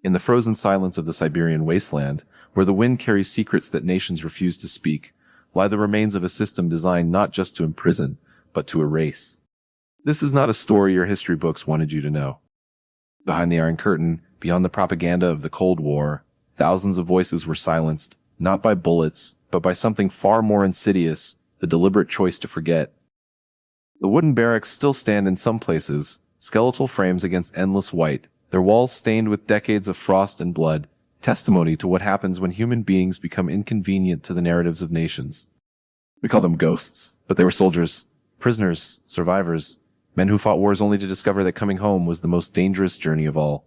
In the frozen silence of the Siberian wasteland, where the wind carries secrets that nations refuse to speak, lie the remains of a system designed not just to imprison, but to erase. This is not a story your history books wanted you to know. Behind the Iron Curtain, beyond the propaganda of the Cold War, thousands of voices were silenced, not by bullets, but by something far more insidious, the deliberate choice to forget. The wooden barracks still stand in some places, skeletal frames against endless white, their walls stained with decades of frost and blood, testimony to what happens when human beings become inconvenient to the narratives of nations. We call them ghosts, but they were soldiers, prisoners, survivors, men who fought wars only to discover that coming home was the most dangerous journey of all.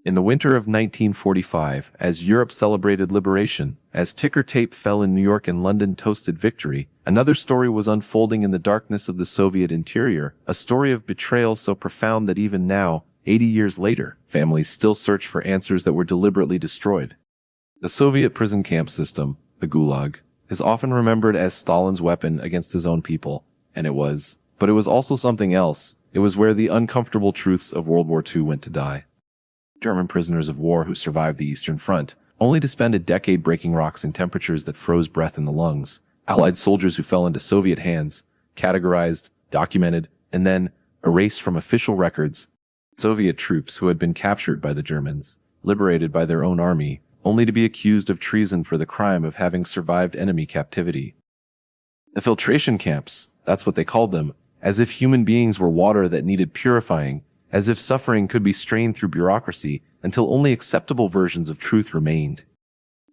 In the winter of 1945, as Europe celebrated liberation, as ticker tape fell in New York and London toasted victory, another story was unfolding in the darkness of the Soviet interior, a story of betrayal so profound that even now, 80 years later, families still search for answers that were deliberately destroyed. The Soviet prison camp system, the Gulag, is often remembered as Stalin's weapon against his own people, and it was. But it was also something else. It was where the uncomfortable truths of World War II went to die. German prisoners of war who survived the Eastern Front, only to spend a decade breaking rocks in temperatures that froze breath in the lungs. Allied soldiers who fell into Soviet hands, categorized, documented, and then erased from official records. Soviet troops who had been captured by the Germans, liberated by their own army, only to be accused of treason for the crime of having survived enemy captivity. The filtration camps, that's what they called them, as if human beings were water that needed purifying, as if suffering could be strained through bureaucracy until only acceptable versions of truth remained.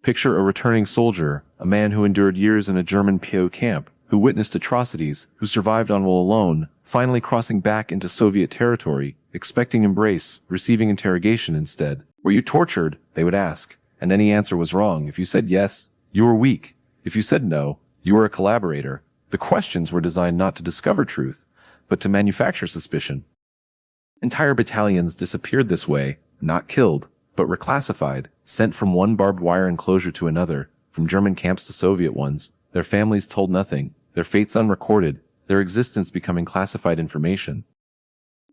Picture a returning soldier, a man who endured years in a German PO camp, who witnessed atrocities, who survived on will alone, finally crossing back into Soviet territory, expecting embrace, receiving interrogation instead. Were you tortured? They would ask, and any answer was wrong. If you said yes, you were weak. If you said no, you were a collaborator. The questions were designed not to discover truth, but to manufacture suspicion. Entire battalions disappeared this way, not killed, but reclassified, sent from one barbed wire enclosure to another, from German camps to Soviet ones, their families told nothing, their fates unrecorded, their existence becoming classified information.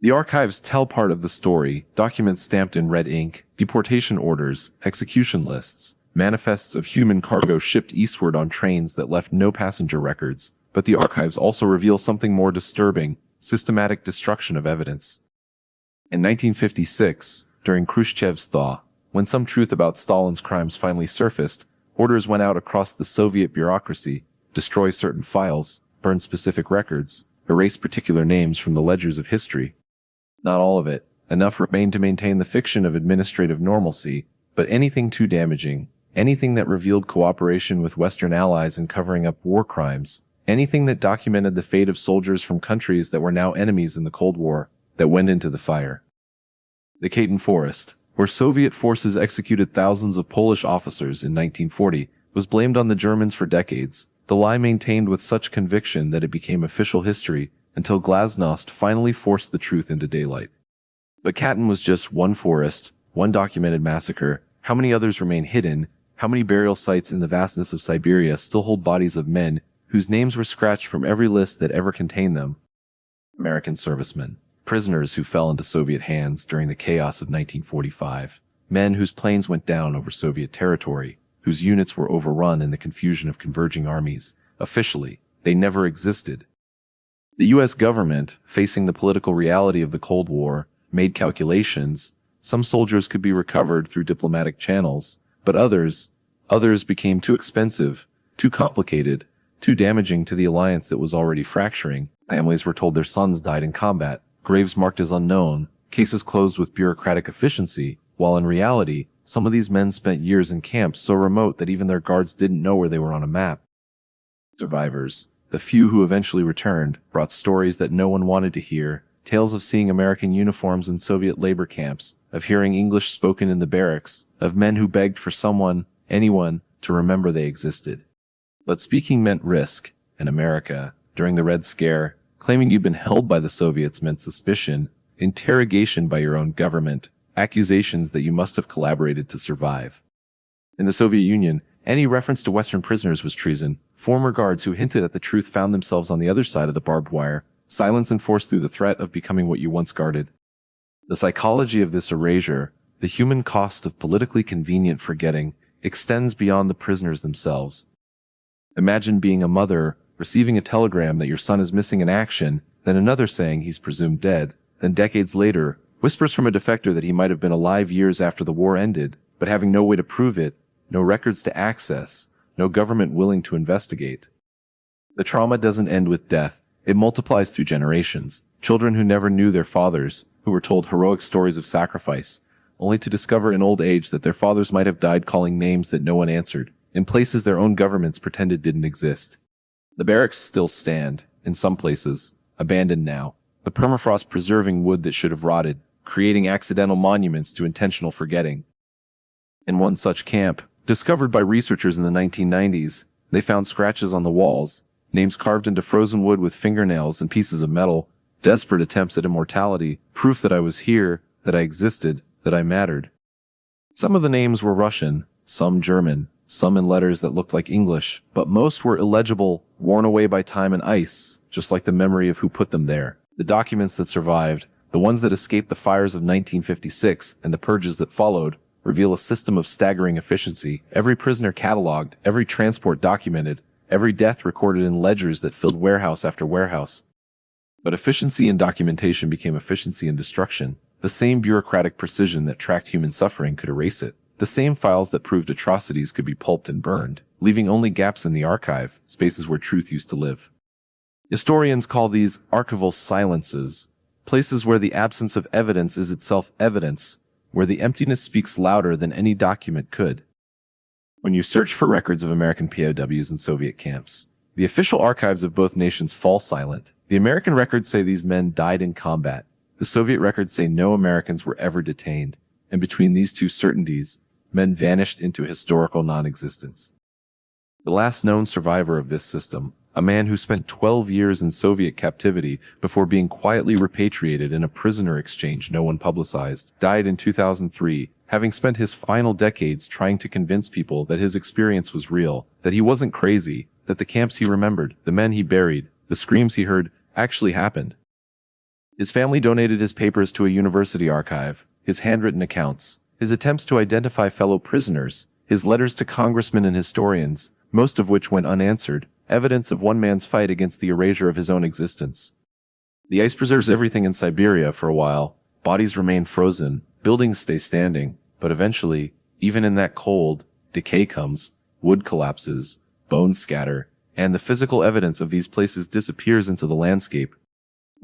The archives tell part of the story, documents stamped in red ink, deportation orders, execution lists, manifests of human cargo shipped eastward on trains that left no passenger records, but the archives also reveal something more disturbing, systematic destruction of evidence. In 1956, during Khrushchev's thaw, when some truth about Stalin's crimes finally surfaced, orders went out across the Soviet bureaucracy: destroy certain files, burn specific records, erase particular names from the ledgers of history. Not all of it. Enough remained to maintain the fiction of administrative normalcy, but anything too damaging, anything that revealed cooperation with Western allies in covering up war crimes, anything that documented the fate of soldiers from countries that were now enemies in the Cold War, that went into the fire. The Katyn Forest, where Soviet forces executed thousands of Polish officers in 1940, was blamed on the Germans for decades, the lie maintained with such conviction that it became official history until Glasnost finally forced the truth into daylight. But Katyn was just one forest, one documented massacre. How many others remain hidden? How many burial sites in the vastness of Siberia still hold bodies of men whose names were scratched from every list that ever contained them? American servicemen, prisoners who fell into Soviet hands during the chaos of 1945, men whose planes went down over Soviet territory, whose units were overrun in the confusion of converging armies. Officially, they never existed. The U.S. government, facing the political reality of the Cold War, made calculations. Some soldiers could be recovered through diplomatic channels, but others became too expensive, too complicated, too damaging to the alliance that was already fracturing. Families were told their sons died in combat, graves marked as unknown, cases closed with bureaucratic efficiency, while in reality, some of these men spent years in camps so remote that even their guards didn't know where they were on a map. Survivors, the few who eventually returned, brought stories that no one wanted to hear, tales of seeing American uniforms in Soviet labor camps, of hearing English spoken in the barracks, of men who begged for someone, anyone, to remember they existed. But speaking meant risk, and America, during the Red Scare, claiming you'd been held by the Soviets meant suspicion, interrogation by your own government, accusations that you must have collaborated to survive. In the Soviet Union, any reference to Western prisoners was treason. Former guards who hinted at the truth found themselves on the other side of the barbed wire, silence enforced through the threat of becoming what you once guarded. The psychology of this erasure, The human cost of politically convenient forgetting extends beyond the prisoners themselves. Imagine being a mother, receiving a telegram that your son is missing in action, then another saying he's presumed dead, then decades later, whispers from a defector that he might have been alive years after the war ended, but having no way to prove it, no records to access, no government willing to investigate. The trauma doesn't end with death, it multiplies through generations. Children who never knew their fathers, who were told heroic stories of sacrifice, only to discover in old age that their fathers might have died calling names that no one answered, in places their own governments pretended didn't exist. The barracks still stand, in some places, abandoned now, the permafrost preserving wood that should have rotted, creating accidental monuments to intentional forgetting. In one such camp, discovered by researchers in the 1990s, they found scratches on the walls, names carved into frozen wood with fingernails and pieces of metal, desperate attempts at immortality, proof that I was here, that I existed, that I mattered. Some of the names were Russian, some German, some in letters that looked like English, but most were illegible, worn away by time and ice, just like the memory of who put them there. The documents that survived, the ones that escaped the fires of 1956 and the purges that followed, reveal a system of staggering efficiency. Every prisoner cataloged, every transport documented, every death recorded in ledgers that filled warehouse after warehouse. But efficiency in documentation became efficiency in destruction. The same bureaucratic precision that tracked human suffering could erase it. The same files that proved atrocities could be pulped and burned, leaving only gaps in the archive, spaces where truth used to live. Historians call these archival silences, places where the absence of evidence is itself evidence, where the emptiness speaks louder than any document could. When you search for records of American POWs in Soviet camps, the official archives of both nations fall silent. The American records say these men died in combat. The Soviet records say no Americans were ever detained. And between these two certainties, men vanished into historical non-existence. The last known survivor of this system, a man who spent 12 years in Soviet captivity before being quietly repatriated in a prisoner exchange no one publicized, died in 2003, having spent his final decades trying to convince people that his experience was real, that he wasn't crazy, that the camps he remembered, the men he buried, the screams he heard, actually happened. His family donated his papers to a university archive, his handwritten accounts, his attempts to identify fellow prisoners, his letters to congressmen and historians, most of which went unanswered, evidence of one man's fight against the erasure of his own existence. The ice preserves everything in Siberia for a while. Bodies remain frozen, buildings stay standing, but eventually, even in that cold, decay comes, wood collapses, bones scatter, and the physical evidence of these places disappears into the landscape.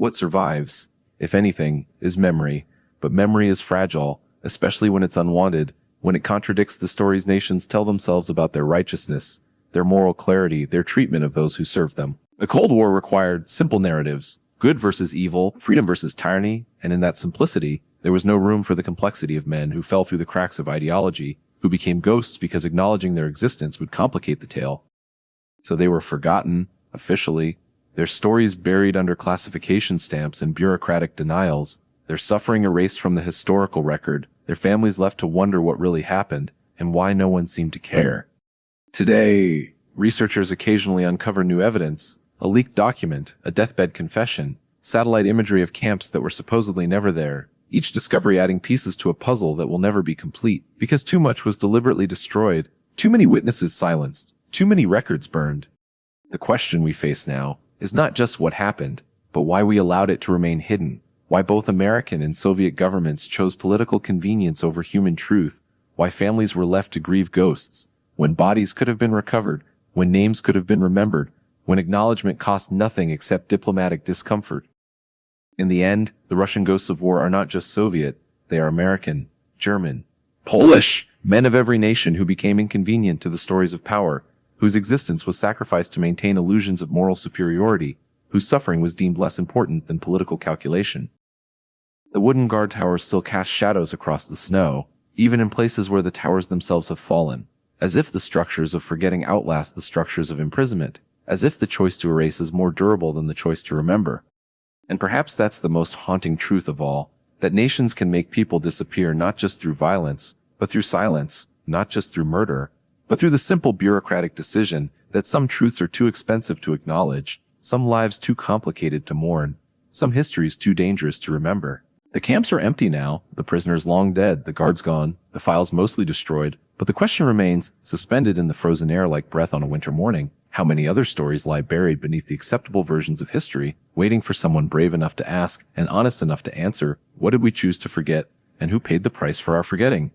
What survives, if anything, is memory, but memory is fragile, especially when it's unwanted, when it contradicts the stories nations tell themselves about their righteousness, their moral clarity, their treatment of those who serve them. The Cold War required simple narratives, good versus evil, freedom versus tyranny, and in that simplicity, there was no room for the complexity of men who fell through the cracks of ideology, who became ghosts because acknowledging their existence would complicate the tale. So they were forgotten, officially, their stories buried under classification stamps and bureaucratic denials, their suffering erased from the historical record, their families left to wonder what really happened, and why no one seemed to care. Today, researchers occasionally uncover new evidence, a leaked document, a deathbed confession, satellite imagery of camps that were supposedly never there, each discovery adding pieces to a puzzle that will never be complete, because too much was deliberately destroyed, too many witnesses silenced, too many records burned. The question we face now is not just what happened, but why we allowed it to remain hidden, why both American and Soviet governments chose political convenience over human truth, why families were left to grieve ghosts, when bodies could have been recovered, when names could have been remembered, when acknowledgement cost nothing except diplomatic discomfort. In the end, the Russian ghosts of war are not just Soviet, they are American, German, Polish, men of every nation who became inconvenient to the stories of power, whose existence was sacrificed to maintain illusions of moral superiority, whose suffering was deemed less important than political calculation. The wooden guard towers still cast shadows across the snow, even in places where the towers themselves have fallen, as if the structures of forgetting outlast the structures of imprisonment, as if the choice to erase is more durable than the choice to remember. And perhaps that's the most haunting truth of all, that nations can make people disappear not just through violence, but through silence, not just through murder, but through the simple bureaucratic decision that some truths are too expensive to acknowledge, some lives too complicated to mourn, some histories too dangerous to remember. The camps are empty now, the prisoners long dead, the guards gone, the files mostly destroyed, but the question remains, suspended in the frozen air like breath on a winter morning. How many other stories lie buried beneath the acceptable versions of history, waiting for someone brave enough to ask and honest enough to answer, what did we choose to forget, and who paid the price for our forgetting?